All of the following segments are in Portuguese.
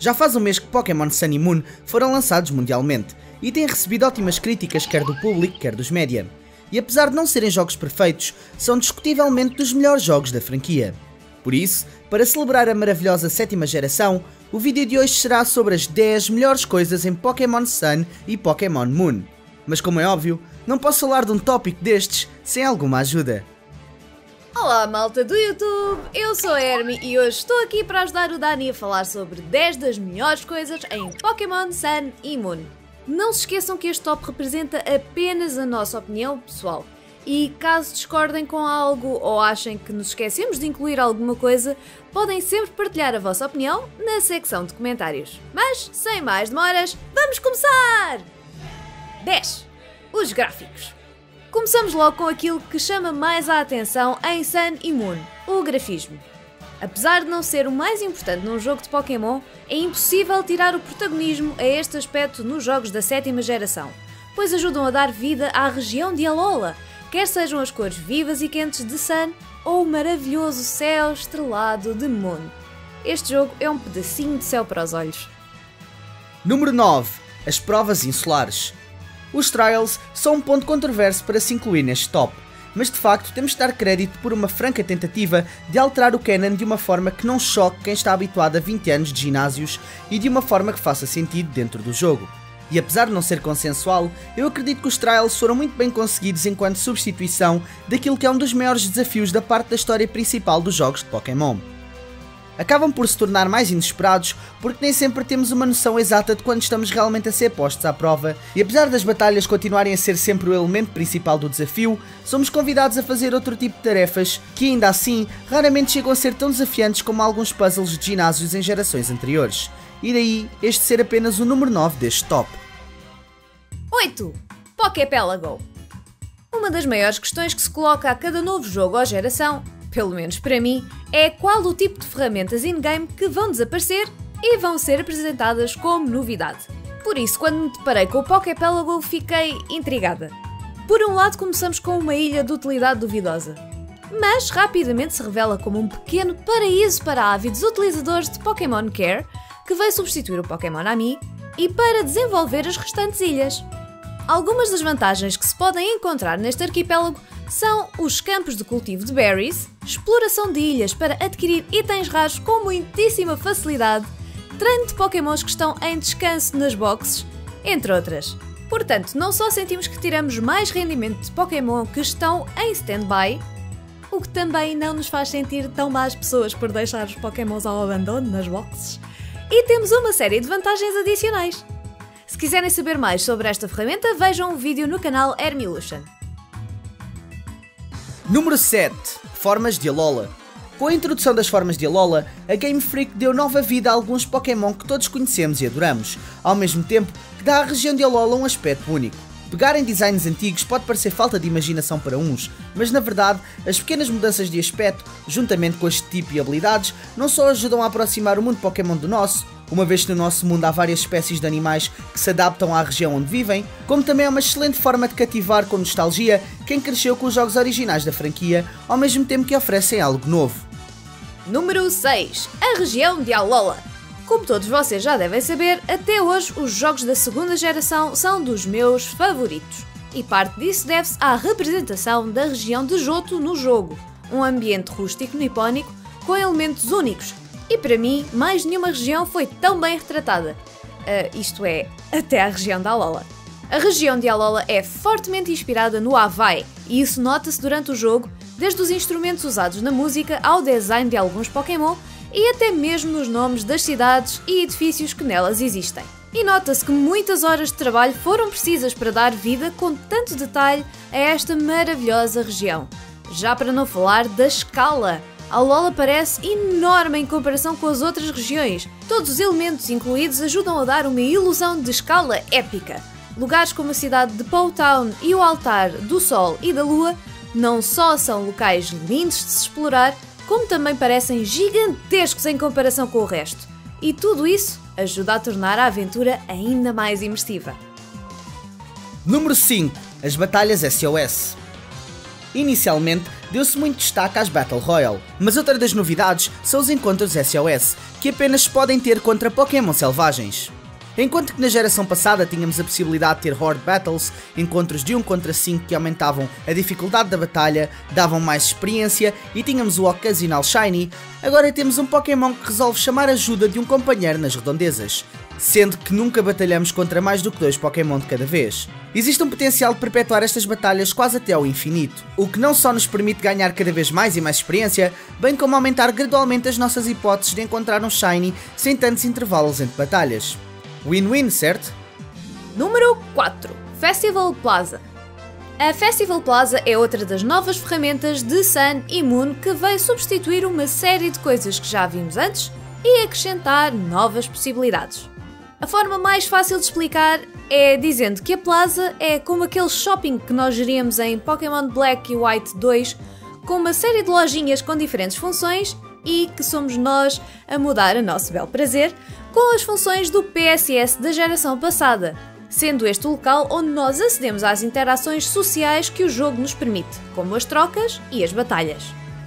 Já faz um mês que Pokémon Sun e Moon foram lançados mundialmente e têm recebido ótimas críticas quer do público, quer dos média. E apesar de não serem jogos perfeitos, são discutivelmente dos melhores jogos da franquia. Por isso, para celebrar a maravilhosa 7ª geração, o vídeo de hoje será sobre as 10 melhores coisas em Pokémon Sun e Pokémon Moon. Mas como é óbvio, não posso falar de um tópico destes sem alguma ajuda. Olá malta do YouTube, eu sou a Hermi e hoje estou aqui para ajudar o Dani a falar sobre 10 das melhores coisas em Pokémon Sun e Moon. Não se esqueçam que este top representa apenas a nossa opinião pessoal. E caso discordem com algo ou achem que nos esquecemos de incluir alguma coisa, podem sempre partilhar a vossa opinião na secção de comentários. Mas, sem mais demoras, vamos começar! 10. Os gráficos. Começamos logo com aquilo que chama mais a atenção em Sun e Moon, o grafismo. Apesar de não ser o mais importante num jogo de Pokémon, é impossível tirar o protagonismo a este aspecto nos jogos da 7ª geração, pois ajudam a dar vida à região de Alola, quer sejam as cores vivas e quentes de Sun ou o maravilhoso céu estrelado de Moon. Este jogo é um pedacinho de céu para os olhos. Número 9. As provas insulares. Os Trials são um ponto controverso para se incluir neste top, mas de facto temos de dar crédito por uma franca tentativa de alterar o canon de uma forma que não choque quem está habituado a 20 anos de ginásios e de uma forma que faça sentido dentro do jogo. E apesar de não ser consensual, eu acredito que os Trials foram muito bem conseguidos enquanto substituição daquilo que é um dos maiores desafios da parte da história principal dos jogos de Pokémon. Acabam por se tornar mais inesperados porque nem sempre temos uma noção exata de quando estamos realmente a ser postos à prova, e apesar das batalhas continuarem a ser sempre o elemento principal do desafio, somos convidados a fazer outro tipo de tarefas que ainda assim raramente chegam a ser tão desafiantes como alguns puzzles de ginásios em gerações anteriores, e daí este ser apenas o número 9 deste top. 8. Poképélago. Uma das maiores questões que se coloca a cada novo jogo ou geração, pelo menos para mim, é qual o tipo de ferramentas in-game que vão desaparecer e vão ser apresentadas como novidade. Por isso, quando me deparei com o Poképélago, fiquei intrigada. Por um lado, começamos com uma ilha de utilidade duvidosa, mas rapidamente se revela como um pequeno paraíso para ávidos utilizadores de Pokémon Care, que veio substituir o Pokémon Ami, e para desenvolver as restantes ilhas. Algumas das vantagens que se podem encontrar neste arquipélago são os campos de cultivo de berries, exploração de ilhas para adquirir itens raros com muitíssima facilidade, treino de Pokémons que estão em descanso nas boxes, entre outras. Portanto, não só sentimos que tiramos mais rendimento de Pokémon que estão em stand-by, o que também não nos faz sentir tão más pessoas por deixar os Pokémons ao abandono nas boxes, e temos uma série de vantagens adicionais. Se quiserem saber mais sobre esta ferramenta, vejam um vídeo no canal Hermilution. Número 7. Formas de Alola. Com a introdução das formas de Alola, a Game Freak deu nova vida a alguns Pokémon que todos conhecemos e adoramos, ao mesmo tempo que dá à região de Alola um aspecto único. Pegar em designs antigos pode parecer falta de imaginação para uns, mas na verdade, as pequenas mudanças de aspecto, juntamente com este tipo e habilidades, não só ajudam a aproximar o mundo Pokémon do nosso, uma vez que no nosso mundo há várias espécies de animais que se adaptam à região onde vivem, como também é uma excelente forma de cativar com nostalgia quem cresceu com os jogos originais da franquia, ao mesmo tempo que oferecem algo novo. Número 6. A região de Alola. Como todos vocês já devem saber, até hoje os jogos da 2ª geração são dos meus favoritos. E parte disso deve-se à representação da região de Johto no jogo, um ambiente rústico nipónico com elementos únicos. E para mim, mais nenhuma região foi tão bem retratada. Isto é, até a região de Alola. A região de Alola é fortemente inspirada no Havaí, e isso nota-se durante o jogo, desde os instrumentos usados na música ao design de alguns Pokémon e até mesmo nos nomes das cidades e edifícios que nelas existem. E nota-se que muitas horas de trabalho foram precisas para dar vida com tanto detalhe a esta maravilhosa região. Já para não falar da escala. Alola parece enorme em comparação com as outras regiões. Todos os elementos incluídos ajudam a dar uma ilusão de escala épica. Lugares como a cidade de Pou Town e o altar do Sol e da Lua não só são locais lindos de se explorar, como também parecem gigantescos em comparação com o resto. E tudo isso ajuda a tornar a aventura ainda mais imersiva. Número 5. As batalhas SOS. Inicialmente, deu-se muito destaque às Battle Royale, mas outra das novidades são os encontros SOS, que apenas se podem ter contra Pokémon selvagens. Enquanto que na geração passada tínhamos a possibilidade de ter Horde Battles, encontros de 1 contra 5 que aumentavam a dificuldade da batalha, davam mais experiência e tínhamos o Occasional Shiny, agora temos um Pokémon que resolve chamar ajuda de um companheiro nas redondezas, sendo que nunca batalhamos contra mais do que 2 Pokémon de cada vez. Existe um potencial de perpetuar estas batalhas quase até ao infinito, o que não só nos permite ganhar cada vez mais e mais experiência, bem como aumentar gradualmente as nossas hipóteses de encontrar um Shiny sem tantos intervalos entre batalhas. Win-win, certo? Número 4. Festival Plaza. A Festival Plaza é outra das novas ferramentas de Sun e Moon que veio substituir uma série de coisas que já vimos antes e acrescentar novas possibilidades. A forma mais fácil de explicar é dizendo que a Plaza é como aquele shopping que nós geríamos em Pokémon Black e White 2, com uma série de lojinhas com diferentes funções e que somos nós a mudar a nosso bel prazer com as funções do PSS da geração passada, sendo este o local onde nós acedemos às interações sociais que o jogo nos permite, como as trocas e as batalhas.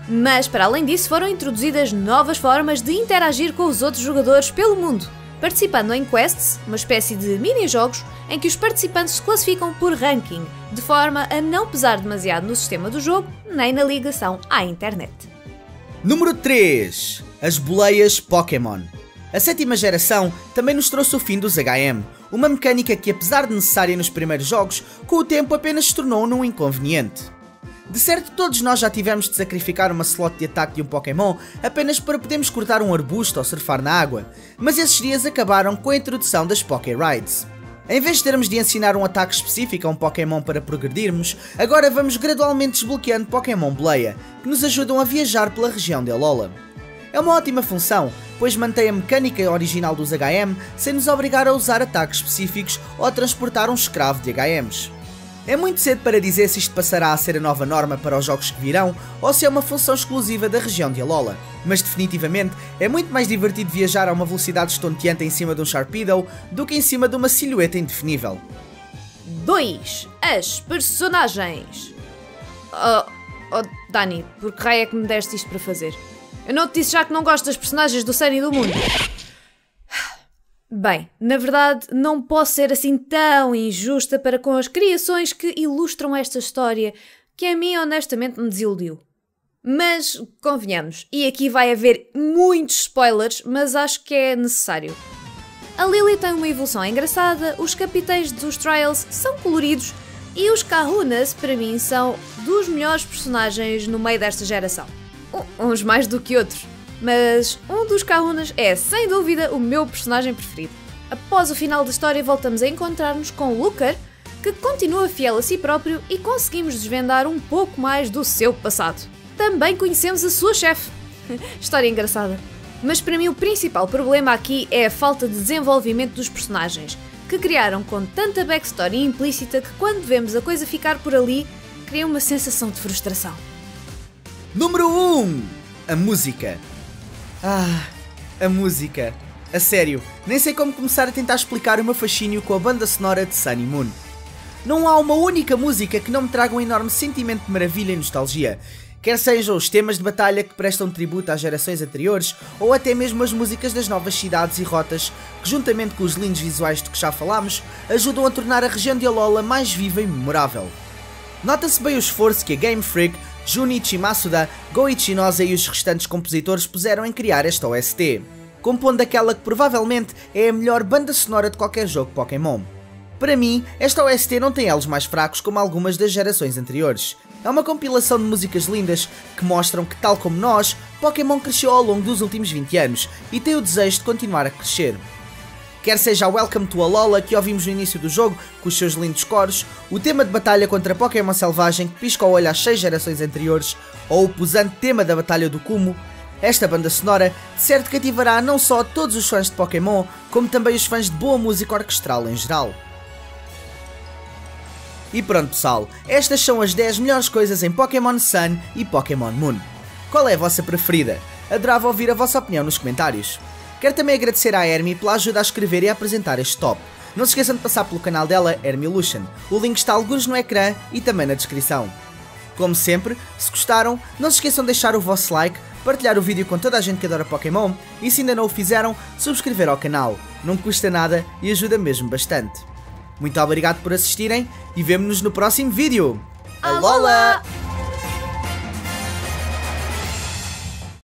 Mas para além disso foram introduzidas novas formas de interagir com os outros jogadores pelo mundo, participando em quests, uma espécie de mini-jogos em que os participantes se classificam por ranking, de forma a não pesar demasiado no sistema do jogo nem na ligação à internet. Número 3. As boleias Pokémon. A 7ª geração também nos trouxe o fim dos HM, uma mecânica que, apesar de necessária nos primeiros jogos, com o tempo apenas se tornou num inconveniente. De certo, todos nós já tivemos de sacrificar uma slot de ataque de um Pokémon apenas para podermos cortar um arbusto ou surfar na água, mas esses dias acabaram com a introdução das Poké Rides. Em vez de termos de ensinar um ataque específico a um Pokémon para progredirmos, agora vamos gradualmente desbloqueando Pokémon Boleia, que nos ajudam a viajar pela região de Alola. É uma ótima função, pois mantém a mecânica original dos HM sem nos obrigar a usar ataques específicos ou a transportar um escravo de HMs. É muito cedo para dizer se isto passará a ser a nova norma para os jogos que virão ou se é uma função exclusiva da região de Alola, mas definitivamente é muito mais divertido viajar a uma velocidade estonteante em cima de um Sharpedo do que em cima de uma silhueta indefinível. 2. As personagens. Dani, por que raio é que me deste isto para fazer? Eu não te disse já que não gosto das personagens do Sun e do Moon? Bem, na verdade não posso ser assim tão injusta para com as criações que ilustram esta história, que a mim honestamente me desiludiu. Mas, convenhamos, e aqui vai haver muitos spoilers, mas acho que é necessário. A Lily tem uma evolução engraçada, os capitães dos Trials são coloridos e os Kahunas, para mim, são dos melhores personagens no meio desta geração. Uns mais do que outros, mas um dos Kahunas é, sem dúvida, o meu personagem preferido. Após o final da história voltamos a encontrar-nos com Lucar, que continua fiel a si próprio e conseguimos desvendar um pouco mais do seu passado. Também conhecemos a sua chefe. História engraçada. Mas para mim o principal problema aqui é a falta de desenvolvimento dos personagens, que criaram com tanta backstory implícita que quando vemos a coisa ficar por ali, cria uma sensação de frustração. Número 1. A música. A música. A sério, nem sei como começar a tentar explicar o meu fascínio com a banda sonora de Sun e Moon. Não há uma única música que não me traga um enorme sentimento de maravilha e nostalgia, quer sejam os temas de batalha que prestam tributo às gerações anteriores, ou até mesmo as músicas das novas cidades e rotas, que juntamente com os lindos visuais de que já falámos, ajudam a tornar a região de Alola mais viva e memorável. Nota-se bem o esforço que a Game Freak, Junichi Masuda, Goichi Noza e os restantes compositores puseram em criar esta OST, compondo aquela que provavelmente é a melhor banda sonora de qualquer jogo Pokémon. Para mim, esta OST não tem elos mais fracos como algumas das gerações anteriores. É uma compilação de músicas lindas que mostram que, tal como nós, Pokémon cresceu ao longo dos últimos 20 anos e tem o desejo de continuar a crescer. Quer seja a Welcome to Alola que ouvimos no início do jogo, com os seus lindos coros, o tema de batalha contra Pokémon selvagem que pisca o olho às 6 gerações anteriores, ou o pusante tema da batalha do Kumo, esta banda sonora de certo cativará não só todos os fãs de Pokémon, como também os fãs de boa música orquestral em geral. E pronto pessoal, estas são as 10 melhores coisas em Pokémon Sun e Pokémon Moon. Qual é a vossa preferida? Adorava ouvir a vossa opinião nos comentários. Quero também agradecer à Hermi pela ajuda a escrever e a apresentar este top. Não se esqueçam de passar pelo canal dela, Hermilution. O link está alguns no ecrã e também na descrição. Como sempre, se gostaram, não se esqueçam de deixar o vosso like, partilhar o vídeo com toda a gente que adora Pokémon e se ainda não o fizeram, subscrever ao canal. Não custa nada e ajuda mesmo bastante. Muito obrigado por assistirem e vemo-nos no próximo vídeo. Alola!